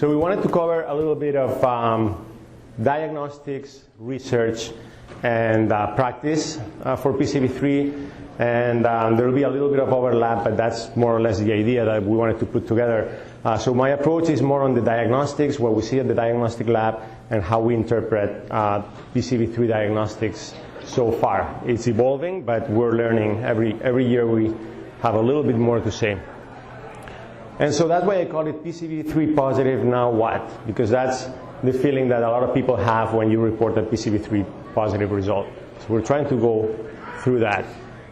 So we wanted to cover a little bit of diagnostics, research, and practice for PCV3. And there will be a little bit of overlap, but that's more or less the idea that we wanted to put together. So my approach is more on the diagnostics, what we see at the diagnostic lab, and how we interpret PCV3 diagnostics so far. It's evolving, but we're learning. Every year we have a little bit more to say. And so that's why I call it PCV3 positive, now what? Because that's the feeling that a lot of people have when you report a PCV3 positive result. So we're trying to go through that.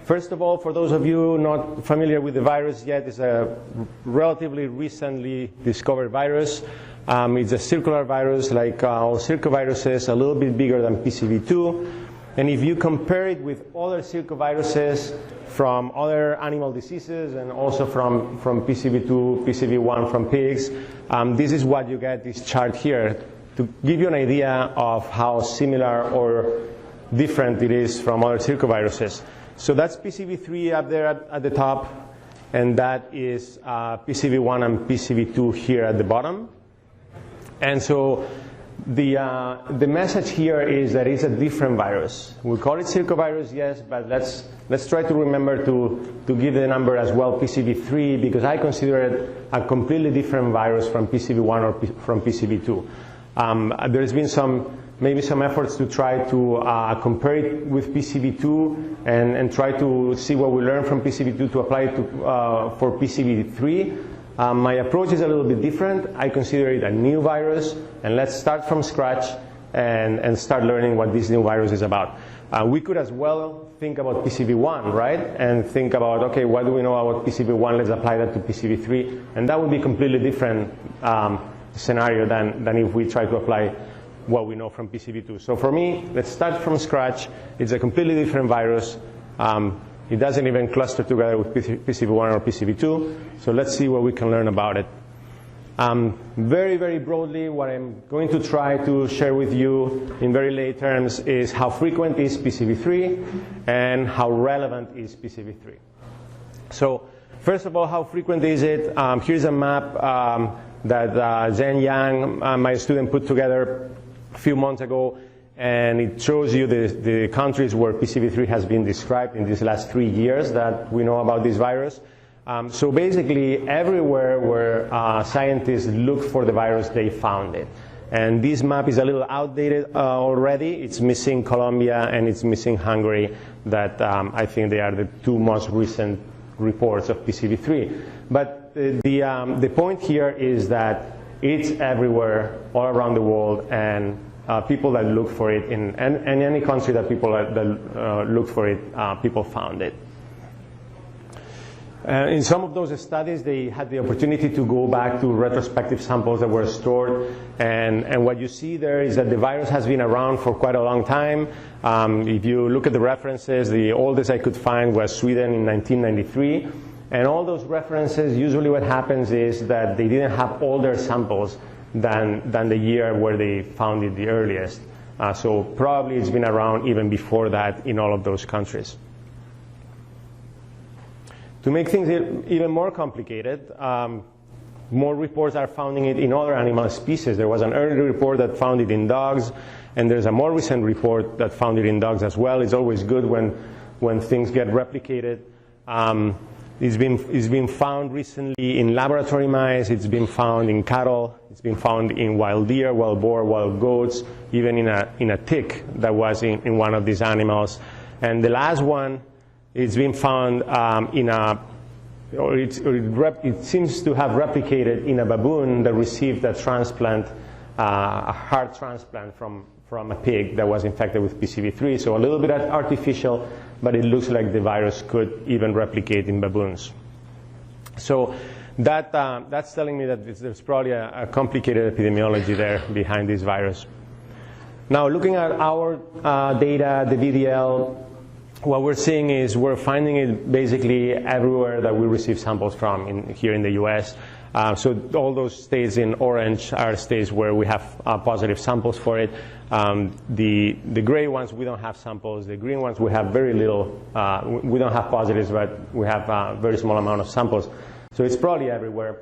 First of all, for those of you not familiar with the virus yet, it's a relatively recently discovered virus. It's a circular virus like all circoviruses, a little bit bigger than PCV2. And if you compare it with other circoviruses from other animal diseases and also from PCV2, PCV1 from pigs, this is what you get, this chart here, to give you an idea of how similar or different it is from other circoviruses. So that's PCV3 up there at the top, and that is PCV1 and PCV2 here at the bottom. And so the message here is that it's a different virus. We call it circovirus, yes, but let's try to remember to give the number as well, PCV3, because I consider it a completely different virus from PCV1 or from PCV2. There's been maybe some efforts to try to compare it with PCV2 and try to see what we learned from PCV2 to apply it for PCV3. My approach is a little bit different. I consider it a new virus, and let's start from scratch and start learning what this new virus is about. We could as well think about PCV1, right? And think about, okay, what do we know about PCV1? Let's apply that to PCV3. And that would be a completely different scenario than if we try to apply what we know from PCV2. So for me, let's start from scratch. It's a completely different virus. It doesn't even cluster together with PCV1 or PCV2. So let's see what we can learn about it. Very, very broadly, what I'm going to try to share with you in very lay terms is how frequent is PCV3 and how relevant is PCV3. So first of all, how frequent is it? Here's a map that Zhen Yang, my student, put together a few months ago. And it shows you the countries where PCV3 has been described in these last 3 years that we know about this virus. So basically, everywhere where scientists looked for the virus, they found it. And this map is a little outdated already. It's missing Colombia and it's missing Hungary, that I think they are the two most recent reports of PCV3. But the point here is that it's everywhere, all around the world, and people that look for it in any country that people that looked for it, people found it. In some of those studies, they had the opportunity to go back to retrospective samples that were stored, and what you see there is that the virus has been around for quite a long time. If you look at the references, the oldest I could find was Sweden in 1993, and all those references, usually what happens is that they didn't have older samples than the year where they found it the earliest. So probably it's been around even before that in all of those countries. To make things even more complicated, more reports are finding it in other animal species. There was an early report that found it in dogs, and there's a more recent report that found it in dogs as well. It's always good when things get replicated. It's been found recently in laboratory mice. It's been found in cattle. It's been found in wild deer, wild boar, wild goats, even in a tick that was in one of these animals. And the last one, it's been found it seems to have replicated in a baboon that received a transplant, a heart transplant from a pig that was infected with PCV3. So a little bit artificial, but it looks like the virus could even replicate in baboons. So that's telling me that there's probably a complicated epidemiology there behind this virus. Now, looking at our data, the VDL, what we're seeing is we're finding it basically everywhere that we receive samples from here in the US. So all those states in orange are states where we have positive samples for it. The gray ones, we don't have samples. The green ones, we have very little. We don't have positives, but we have a very small amount of samples. So it's probably everywhere.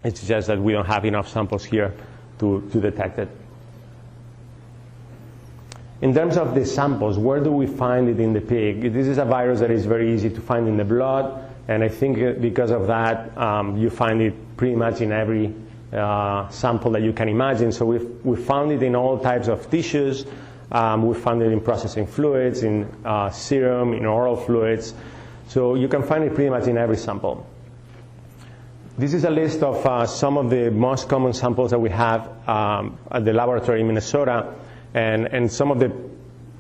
It's just that we don't have enough samples here to detect it. In terms of the samples, where do we find it in the pig? This is a virus that is very easy to find in the blood, and I think because of that, you find it pretty much in every sample that you can imagine. So we found it in all types of tissues. We found it in processing fluids, in serum, in oral fluids. So you can find it pretty much in every sample. This is a list of some of the most common samples that we have at the laboratory in Minnesota, and some of the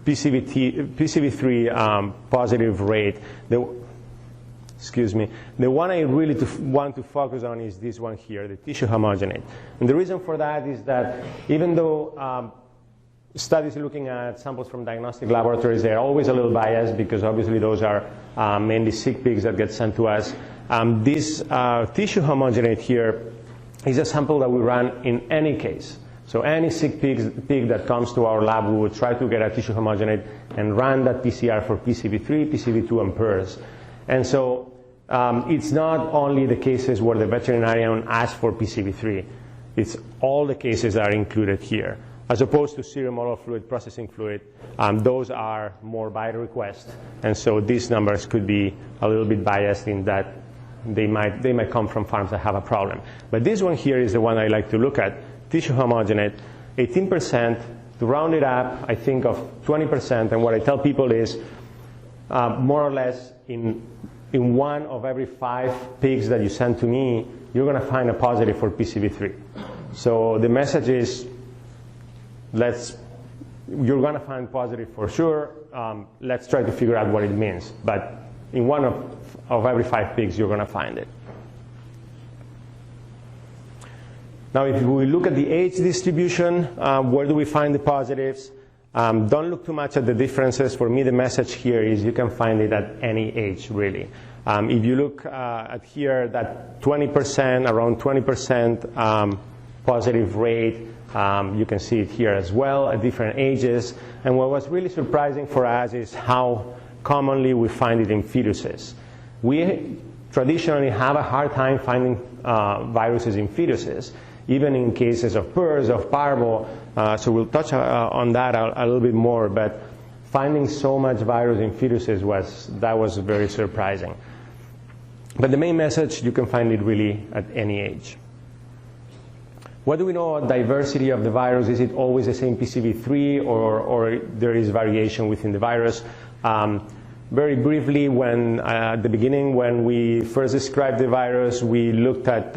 PCV3 positive rate. Excuse me. The one I really want to focus on is this one here, the tissue homogenate. And the reason for that is that even though studies looking at samples from diagnostic laboratories, they're always a little biased because obviously those are mainly sick pigs that get sent to us. This tissue homogenate here is a sample that we run in any case. So any sick pig that comes to our lab, we would try to get a tissue homogenate and run that PCR for PCV3, PCV2, and PERS. And so it's not only the cases where the veterinarian asks for PCV3. It's all the cases that are included here. As opposed to serum, oral fluid, processing fluid, those are more by request. And so these numbers could be a little bit biased in that they might come from farms that have a problem. But this one here is the one I like to look at. Tissue homogenate, 18%, to round it up, I think of 20%, and what I tell people is more or less in 1 of every 5 pigs that you send to me, you're going to find a positive for PCV3. So the message is, you're going to find positive for sure, let's try to figure out what it means. But in 1 of every 5 pigs, you're going to find it. Now, if we look at the age distribution, where do we find the positives? Don't look too much at the differences. For me, the message here is you can find it at any age, really. If you look at here, that 20%, around 20% positive rate, you can see it here as well at different ages. And what was really surprising for us is how commonly we find it in fetuses. We traditionally have a hard time finding viruses in fetuses, even in cases of PERS, of parvo, so we'll touch on that a little bit more, but finding so much virus in fetuses was very surprising. But the main message, you can find it really at any age. What do we know about diversity of the virus? Is it always the same PCV3 or there is variation within the virus? Very briefly, at the beginning, when we first described the virus, we looked at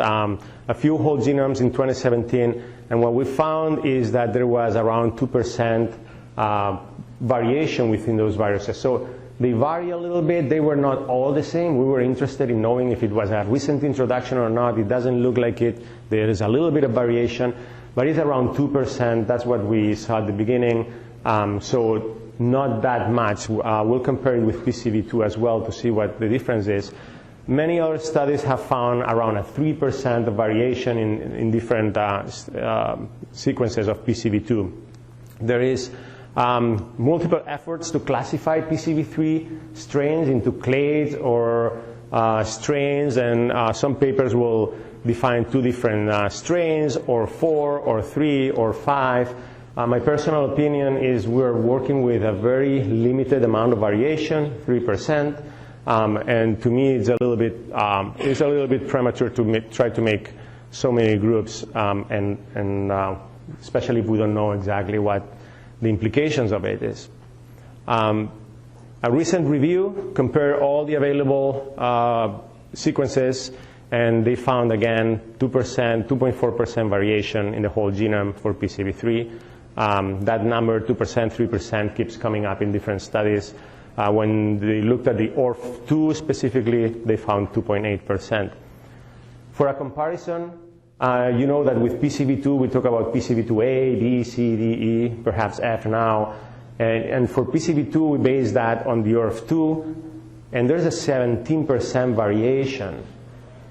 a few whole genomes in 2017, and what we found is that there was around 2% variation within those viruses. So they vary a little bit. They were not all the same. We were interested in knowing if it was a recent introduction or not. It doesn't look like it. There is a little bit of variation, but it's around 2%. That's what we saw at the beginning. So not that much. We'll compare it with PCV2 as well to see what the difference is. Many other studies have found around a 3% of variation in different sequences of PCV2. There is multiple efforts to classify PCV3 strains into clades or strains, and some papers will define 2 different strains, or 4, or 3, or 5. My personal opinion is we're working with a very limited amount of variation, 3%, and to me it's a little bit premature to try to make so many groups, and especially if we don't know exactly what the implications of it is. A recent review compared all the available sequences, and they found again 2%, 2.4% variation in the whole genome for PCV3. That number, 2%, 3%, keeps coming up in different studies. When they looked at the ORF2 specifically, they found 2.8%. For a comparison, you know that with PCV2, we talk about PCV2A, B, C, D, E, perhaps F now. And for PCV2, we base that on the ORF2, and there's a 17% variation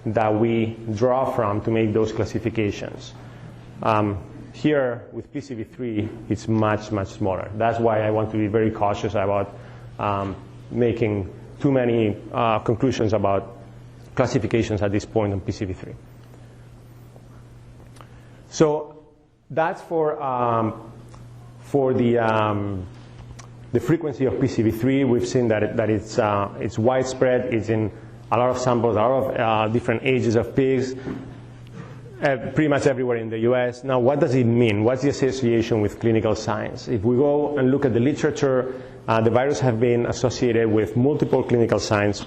that we draw from to make those classifications. Here, with PCV3, it's much, much smaller. That's why I want to be very cautious about making too many conclusions about classifications at this point on PCV3. So that's for the frequency of PCV3. We've seen that it's widespread. It's in a lot of samples, a lot of different ages of pigs, pretty much everywhere in the US. Now, what does it mean? What's the association with clinical signs? If we go and look at the literature, the virus have been associated with multiple clinical signs.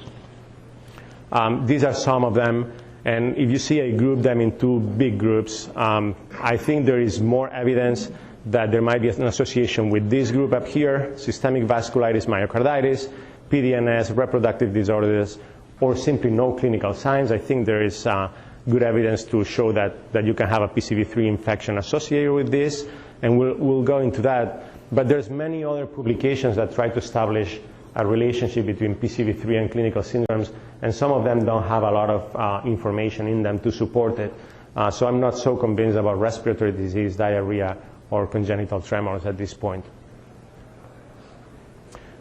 These are some of them. And if you see I group them in two big groups, I think there is more evidence that there might be an association with this group up here, systemic vasculitis, myocarditis, PDNS, reproductive disorders, or simply no clinical signs. I think there is good evidence to show that you can have a PCV3 infection associated with this, and we'll go into that. But there's many other publications that try to establish a relationship between PCV3 and clinical syndromes, and some of them don't have a lot of information in them to support it. So I'm not so convinced about respiratory disease, diarrhea, or congenital tremors at this point.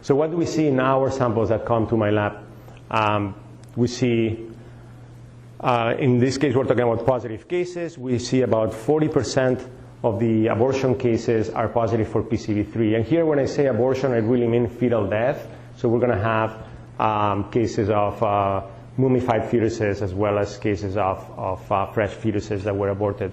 So what do we see in our samples that come to my lab? We see, in this case, we're talking about positive cases. We see about 40% of the abortion cases are positive for PCV3. And here, when I say abortion, I really mean fetal death. So we're going to have cases of mummified fetuses as well as cases of fresh fetuses that were aborted.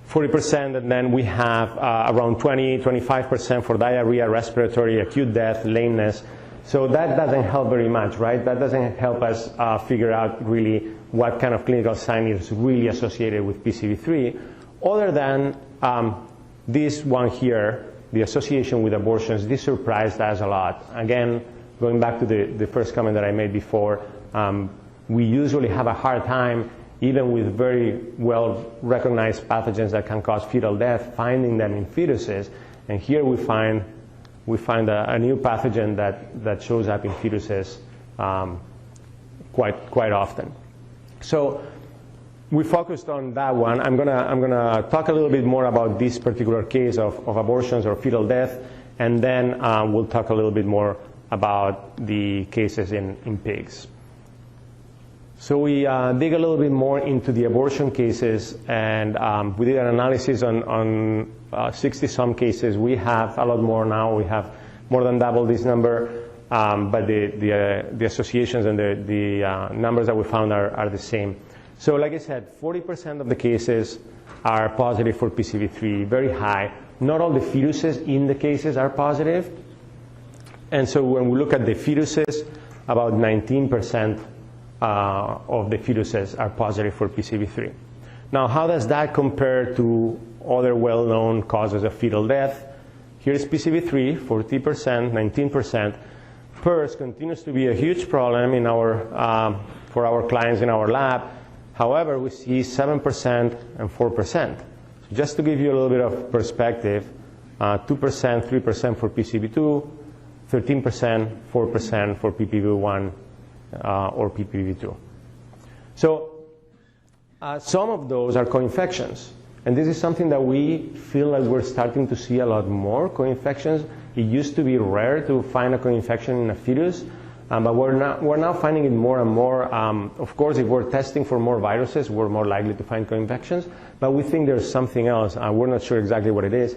40%, and then we have around 25% for diarrhea, respiratory, acute death, lameness. So that doesn't help very much, right? That doesn't help us figure out really what kind of clinical sign is really associated with PCV3, other than this one here, the association with abortions. This surprised us a lot. Again, going back to the first comment that I made before, we usually have a hard time, even with very well-recognized pathogens that can cause fetal death, finding them in fetuses. And here we find a new pathogen that shows up in fetuses quite often. So we focused on that one. I'm gonna talk a little bit more about this particular case of abortions or fetal death, and then we'll talk a little bit more about the cases in pigs. So we dig a little bit more into the abortion cases, and we did an analysis on 60-some cases. We have a lot more now. We have more than double this number, but the associations and the numbers that we found are the same. So like I said, 40% of the cases are positive for PCV3, very high. Not all the fetuses in the cases are positive. And so when we look at the fetuses, about 19% of the fetuses are positive for PCV3. Now, how does that compare to other well-known causes of fetal death? Here's PCV3, 40%, 19%. PRRS continues to be a huge problem in for our clients in our lab. However, we see 7% and 4%. Just to give you a little bit of perspective, 2%, 3% for PCV2, 13%, 4% for PPV1 or PPV2. So some of those are co-infections. And this is something that we feel like we're starting to see a lot more, co-infections. It used to be rare to find a co-infection in a fetus, but we're now finding it more and more. Of course, if we're testing for more viruses, we're more likely to find co-infections, but we think there's something else. We're not sure exactly what it is.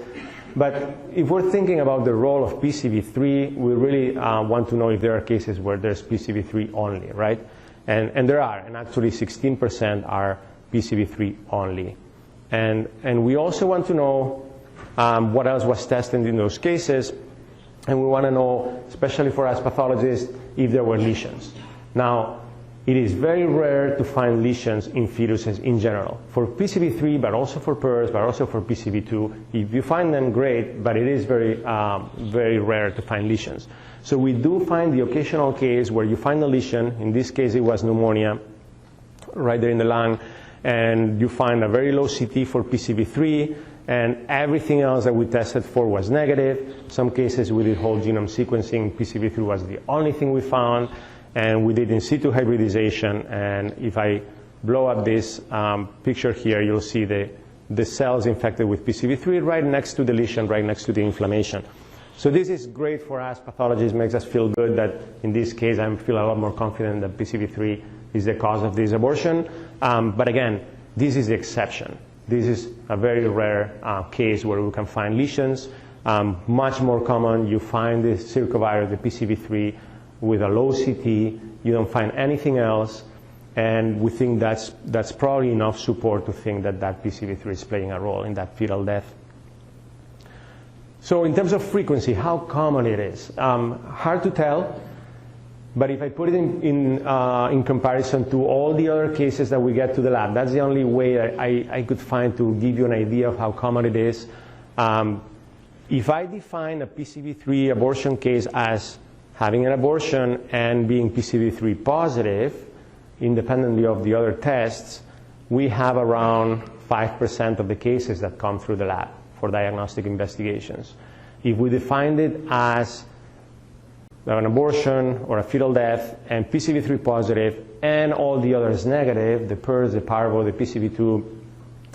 But if we're thinking about the role of PCV3, we really want to know if there are cases where there's PCV3 only, right? And there are, and actually 16% are PCV3 only. And we also want to know what else was tested in those cases, and we want to know, especially for us pathologists, if there were lesions. Now, it is very rare to find lesions in fetuses in general, for PCV3, but also for PRRS, but also for PCV2. If you find them, great, but it is very rare to find lesions. So we do find the occasional case where you find a lesion. In this case, it was pneumonia right there in the lung, and you find a very low CT for PCV3, and everything else that we tested for was negative. Some cases we did whole genome sequencing. PCV3 was the only thing we found, and we did in situ hybridization. And if I blow up this picture here, you'll see the cells infected with PCV3 right next to the lesion, right next to the inflammation. So this is great for us pathologists, makes us feel good that in this case I feel a lot more confident that PCV3 is the cause of this abortion. But again, this is the exception. This is a very rare case where we can find lesions. Much more common, you find the circovirus, the PCV3, with a low CT. You don't find anything else, and we think that's probably enough support to think that that PCV3 is playing a role in that fetal death. So in terms of frequency, how common it is? Hard to tell, but if I put it in comparison to all the other cases that we get to the lab, that's the only way I could find to give you an idea of how common it is. If I define a PCV3 abortion case as having an abortion and being PCV3 positive, independently of the other tests, we have around 5% of the cases that come through the lab for diagnostic investigations. If we defined it as an abortion or a fetal death and PCV3 positive and all the others negative, the PERS, the parvo, the PCV2,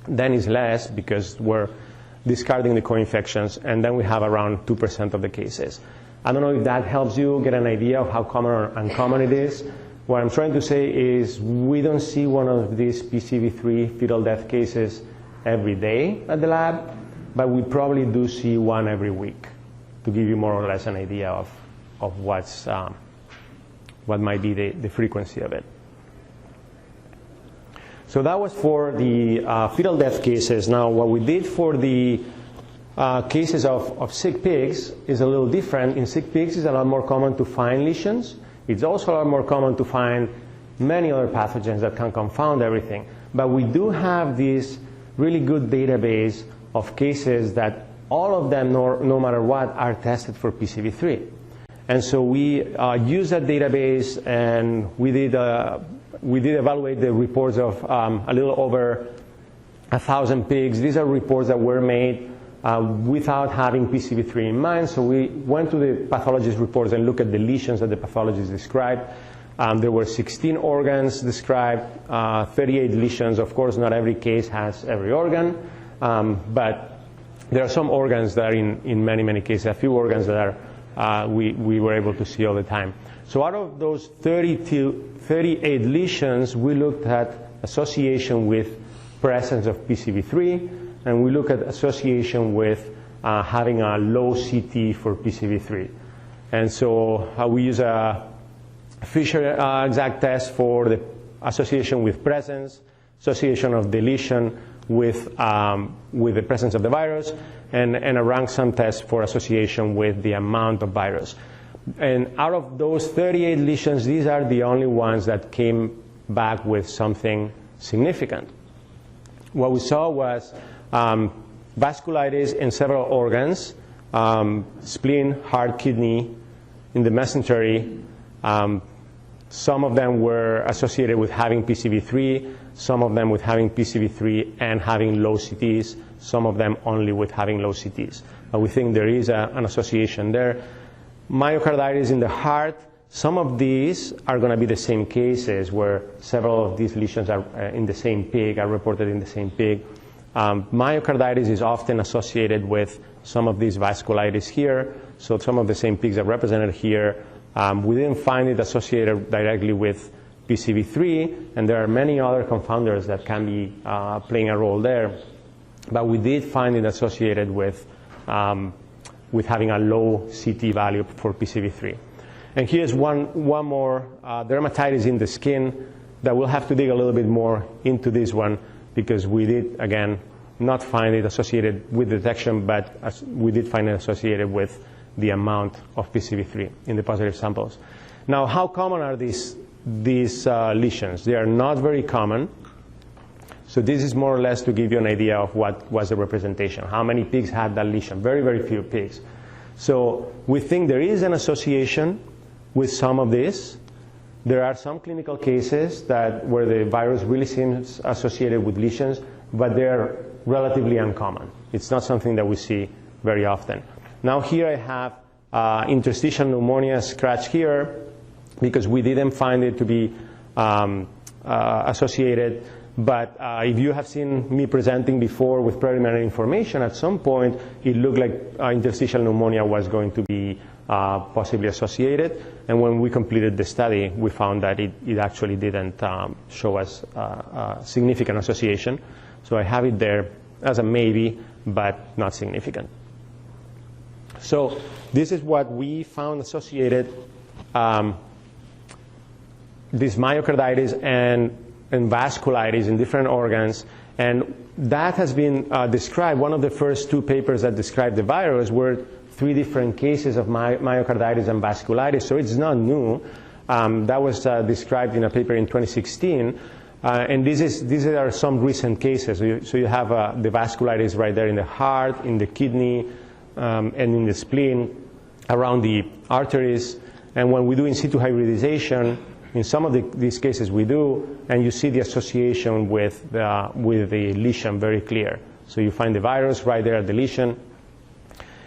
then it's less because we're discarding the co-infections, and then we have around 2% of the cases. I don't know if that helps you get an idea of how common or uncommon it is. What I'm trying to say is we don't see one of these PCV3 fetal death cases every day at the lab, but we probably do see one every week to give you more or less an idea of what might be the frequency of it. So that was for the fetal death cases. Now, what we did for the cases of sick pigs is a little different. In sick pigs, it's a lot more common to find lesions. It's also a lot more common to find many other pathogens that can confound everything. But we do have this really good database of cases that all of them, no matter what, are tested for PCV3. And so we used that database, and we did evaluate the reports of a little over 1,000 pigs. These are reports that were made without having PCV3 in mind. So we went to the pathologist reports and looked at the lesions that the pathologist described. There were 16 organs described, 38 lesions. Of course, not every case has every organ, but there are some organs that are in many, many cases, a few organs that are we were able to see all the time. So out of those 38 lesions, we looked at association with presence of PCV3, and we look at association with having a low CT for PCV3. And so we use a Fisher exact test for the association with presence, association of deletion with the presence of the virus, and a rank sum test for association with the amount of virus. And out of those 38 lesions, these are the only ones that came back with something significant. What we saw was vasculitis in several organs, spleen, heart, kidney, in the mesentery. Some of them were associated with having PCV3, some of them with having PCV3 and having low CTs, some of them only with having low CTs. We think there is an association there. Myocarditis in the heart, some of these are going to be the same cases where several of these lesions are in the same pig, are reported in the same pig. Myocarditis is often associated with some of these vasculitis here, so some of the same pigs are represented here. We didn't find it associated directly with PCV3, and there are many other confounders that can be playing a role there, but we did find it associated with having a low CT value for PCV3. And here's one more dermatitis in the skin that we'll have to dig a little bit more into this one, because we did, again, not find it associated with detection, but we did find it associated with the amount of PCV3 in the positive samples. Now, how common are these lesions? They are not very common. So this is more or less to give you an idea of what was the representation. How many pigs had that lesion? Very, very few pigs. So we think there is an association with some of this. There are some clinical cases where the virus really seems associated with lesions, but they're relatively uncommon. It's not something that we see very often. Now here I have interstitial pneumonia scratched here, because we didn't find it to be associated. But if you have seen me presenting before with preliminary information, at some point it looked like interstitial pneumonia was going to be possibly associated. And when we completed the study, we found that it actually didn't show us significant association. So I have it there as a maybe, but not significant. So this is what we found associated, this myocarditis and vasculitis in different organs. And that has been described. One of the first 2 papers that described the virus were 3 different cases of myocarditis and vasculitis. So it's not new. That was described in a paper in 2016. And these are some recent cases. So you have the vasculitis right there in the heart, in the kidney, and in the spleen, around the arteries. And when we do in situ hybridization, in some of these cases we do, and you see the association with the lesion very clear. So you find the virus right there at the lesion.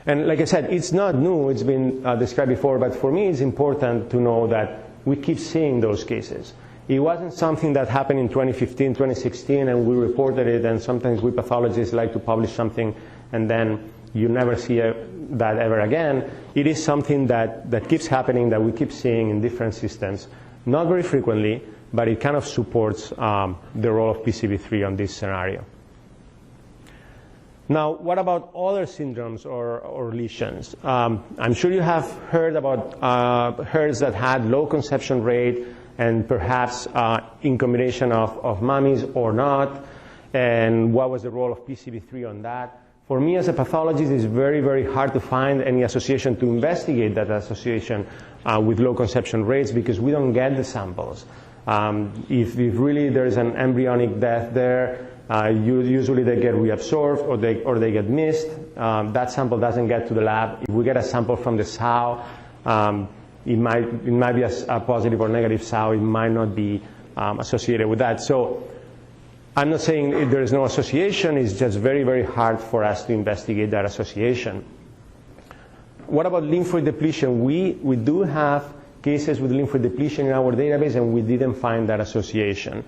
And like I said, it's not new. It's been described before. But for me, it's important to know that we keep seeing those cases. It wasn't something that happened in 2015, 2016, and we reported it, and sometimes we pathologists like to publish something, and then you never see that ever again. It is something that keeps happening, that we keep seeing in different systems. Not very frequently, but it kind of supports the role of PCV3 on this scenario. Now, what about other syndromes or lesions? I'm sure you have heard about herds that had low conception rate and perhaps in combination of mummies or not, and what was the role of PCV3 on that. For me as a pathologist, it's very, very hard to find any association to investigate that association with low conception rates because we don't get the samples. If really there's an embryonic death there, usually they get reabsorbed or they get missed. That sample doesn't get to the lab. If we get a sample from the sow, it might be a positive or negative sow. It might not be associated with that. So I'm not saying there is no association. It's just very, very hard for us to investigate that association. What about lymphoid depletion? We do have cases with lymphoid depletion in our database, and we didn't find that association.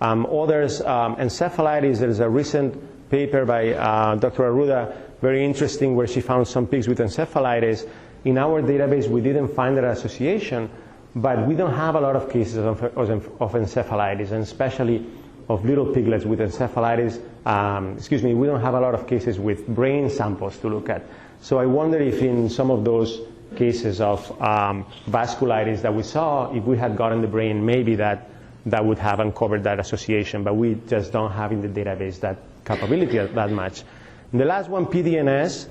Others, encephalitis, there's a recent paper by Dr. Arruda, very interesting, where she found some pigs with encephalitis. In our database, we didn't find that association, but we don't have a lot of cases of encephalitis, and especially of little piglets with encephalitis. We don't have a lot of cases with brain samples to look at. So I wonder if in some of those cases of vasculitis that we saw, if we had gotten the brain, maybe that would have uncovered that association, but we just don't have in the database that capability that much. And the last one, PDNS,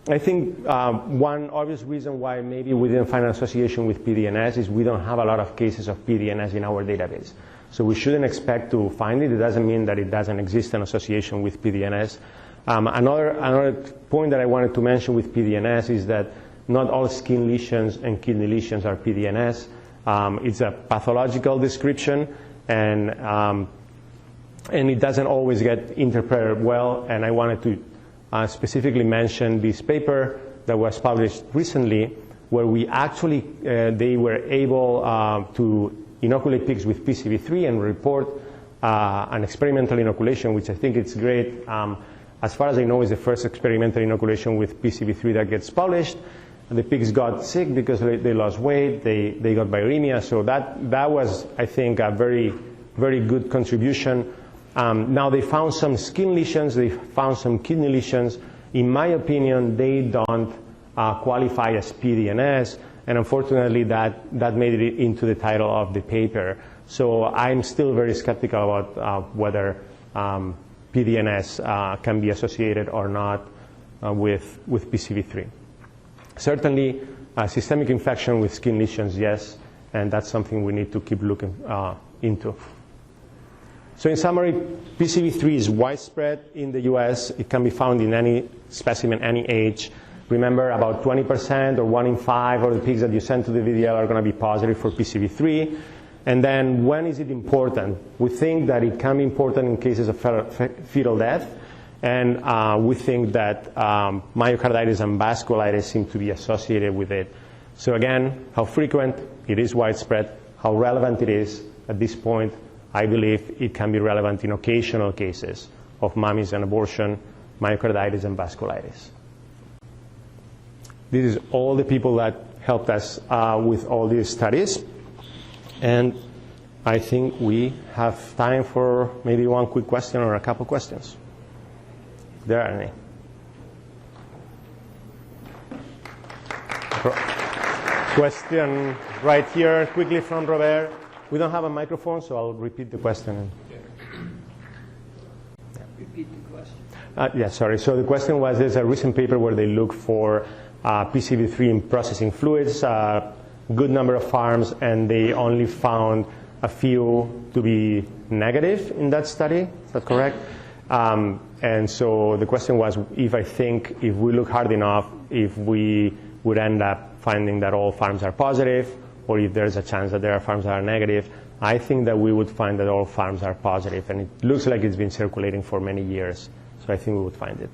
I think one obvious reason why maybe we didn't find an association with PDNS is we don't have a lot of cases of PDNS in our database. So we shouldn't expect to find it. It doesn't mean that it doesn't exist an association with PDNS. Another point that I wanted to mention with PDNS is that not all skin lesions and kidney lesions are PDNS. It's a pathological description, and it doesn't always get interpreted well. And I wanted to specifically mention this paper that was published recently, where we actually they were able to inoculate pigs with PCV3 and report an experimental inoculation, which I think it's great. As far as I know, is the first experimental inoculation with PCV3 that gets published. The pigs got sick because they lost weight, they got viremia, so that was, I think, a very, very good contribution. Now they found some skin lesions, they found some kidney lesions. In my opinion, they don't qualify as PDNS, and unfortunately that made it into the title of the paper. So I'm still very skeptical about whether PDNS can be associated or not with PCV3. Certainly, systemic infection with skin lesions, yes, and that's something we need to keep looking into. So in summary, PCV3 is widespread in the US. It can be found in any specimen, any age. Remember, about 20% or 1 in 5 of the pigs that you send to the VDL are going to be positive for PCV3. And then when is it important? We think that it can be important in cases of fetal death. And we think that myocarditis and vasculitis seem to be associated with it. So again, how frequent? It is widespread. How relevant it is at this point? I believe it can be relevant in occasional cases of mummies and abortion, myocarditis and vasculitis. This is all the people that helped us with all these studies. And I think we have time for maybe one quick question or a couple questions. there are any. Question right here, quickly from Rovira. We don't have a microphone, so I'll repeat the question. Repeat the question. Yeah, sorry. So the question was, there's a recent paper where they look for PCV3 in processing fluids, good number of farms, and they only found a few to be negative in that study. Is that correct? And so the question was, if I think if we look hard enough, if we would end up finding that all farms are positive, or if there's a chance that there are farms that are negative. I think that we would find that all farms are positive, and it looks like it's been circulating for many years. So I think we would find it.